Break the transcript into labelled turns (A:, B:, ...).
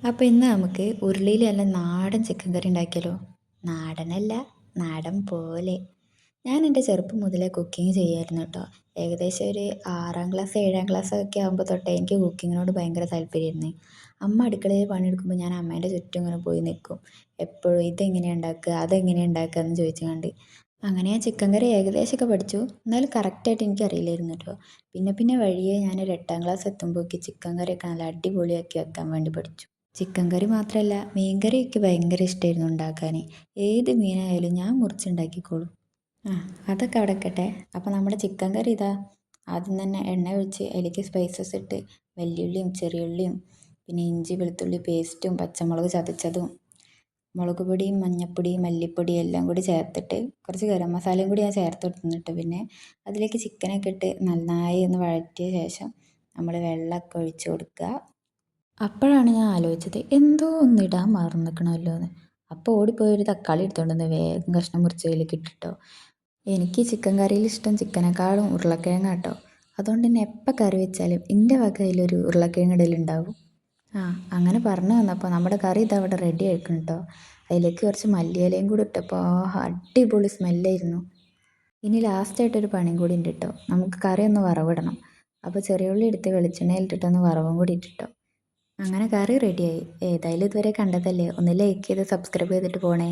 A: അപ്പോൾ ഇന്ന് നമുക്ക് ഉരുളിയിൽ നല്ല നാടൻ ചിക്കൻ കറി ഉണ്ടാക്കിയാലോ. നാടനല്ല, നാടൻ പോലെ. ഞാൻ എൻ്റെ ചെറുപ്പം മുതലേ കുക്കിംഗ് ചെയ്യായിരുന്നു കേട്ടോ. ഏകദേശം ഒരു 6ാം ക്ലാസ് 7ാം ക്ലാസ് ഒക്കെ ആകുമ്പോൾ തൊട്ടേ എനിക്ക് കുക്കിങ്ങിനോട് ഭയങ്കര താല്പര്യമായിരുന്നു. അമ്മ അടുക്കളയിൽ പണിയെടുക്കുമ്പോൾ ഞാൻ അമ്മേൻ്റെ ചുറ്റും ഇങ്ങനെ പോയി നിൽക്കും. എപ്പോഴും ഇതെങ്ങനെയാണ് ഉണ്ടാക്കുക, അതെങ്ങനെയാണ് ഉണ്ടാക്കുക എന്ന് ചോദിച്ചുകൊണ്ട് അങ്ങനെ ഞാൻ ചിക്കൻ കറി ഏകദേശമൊക്കെ പഠിച്ചു. എന്നാലും കറക്റ്റായിട്ട് എനിക്കറിയില്ലായിരുന്നു കേട്ടോ. പിന്നെ വഴിയെ ഞാനൊരു 8ാം ക്ലാസ് എത്തുമ്പോഴേക്ക് ചിക്കൻ കറിയൊക്കെ നല്ല അടിപൊളിയാക്കി വെക്കാൻ വേണ്ടി പഠിച്ചു. ചിക്കൻ കറി മാത്രമല്ല, മീൻ കറി എനിക്ക് ഭയങ്കര ഇഷ്ടമായിരുന്നു ഉണ്ടാക്കാൻ. ഏത് മീനായാലും ഞാൻ മുറിച്ചുണ്ടാക്കിക്കോളും. ആ, അതൊക്കെ അവിടെ നിൽക്കട്ടെ. അപ്പോൾ നമ്മുടെ ചിക്കൻ കറി ഇതാ. ആദ്യം തന്നെ എണ്ണ ഒഴിച്ച് അതിലേക്ക് സ്പൈസസ് ഇട്ട് വലിയുള്ളിയും ചെറിയുള്ളിയും പിന്നെ ഇഞ്ചി വെളുത്തുള്ളി പേസ്റ്റും പച്ചമുളക് ചതച്ചതും മുളക് പൊടിയും മഞ്ഞൾപ്പൊടിയും മല്ലിപ്പൊടിയും എല്ലാം കൂടി ചേർത്തിട്ട് കുറച്ച് ഗരം മസാലയും കൂടി ഞാൻ ചേർത്ത് കൊടുത്തിട്ട് പിന്നെ അതിലേക്ക് ചിക്കനൊക്കെ ഇട്ട് നന്നായി ഒന്ന് വഴറ്റിയ ശേഷം നമ്മൾ വെള്ളമൊക്കെ ഒഴിച്ച് കൊടുക്കുക. അപ്പോഴാണ് ഞാൻ ആലോചിച്ചത് എന്തോ ഒന്നിടാൻ മറന്നിക്കണമല്ലോ എന്ന്. അപ്പോൾ ഓടിപ്പോയി ഒരു തക്കാളി എടുത്തുകൊണ്ടുവന്ന് വേഗം കഷ്ണം മുറിച്ച് അതിലേക്ക് ഇട്ടിട്ടോ. എനിക്ക് ചിക്കൻ കറിയിൽ ഇഷ്ടം ചിക്കനേക്കാളും ഉരുളക്കിഴങ്ങ് കേട്ടോ. അതുകൊണ്ട് തന്നെ എപ്പോൾ കറി വെച്ചാലും എൻ്റെ വകയിലൊരു ഉരുളക്കിഴങ്ങ് ഇടലുണ്ടാവും. ആ, അങ്ങനെ പറഞ്ഞു വന്നപ്പോൾ നമ്മുടെ കറി ഇതാ അവിടെ റെഡി ആയിക്കണം കേട്ടോ. അതിലേക്ക് കുറച്ച് മല്ലിയിലയും കൂടി ഇട്ടപ്പോൾ അടിപൊളി സ്മെല്ലായിരുന്നു. ഇനി ലാസ്റ്റായിട്ടൊരു പണിയും കൂടി ഉണ്ട് കേട്ടോ. നമുക്ക് കറി ഒന്ന് വറവിടണം. അപ്പോൾ ചെറിയ ഉള്ളി എടുത്ത് വെളിച്ചെണ്ണയിലിട്ടിട്ടൊന്ന് വറവും കൂടി ഇട്ടിട്ടോ. അങ്ങനെ കറി റെഡിയായി. ഏതായാലും ഇതുവരെ കണ്ടതല്ലേ, ഒന്ന് ലൈക്ക് ചെയ്ത് സബ്സ്ക്രൈബ് ചെയ്തിട്ട് പോണേ.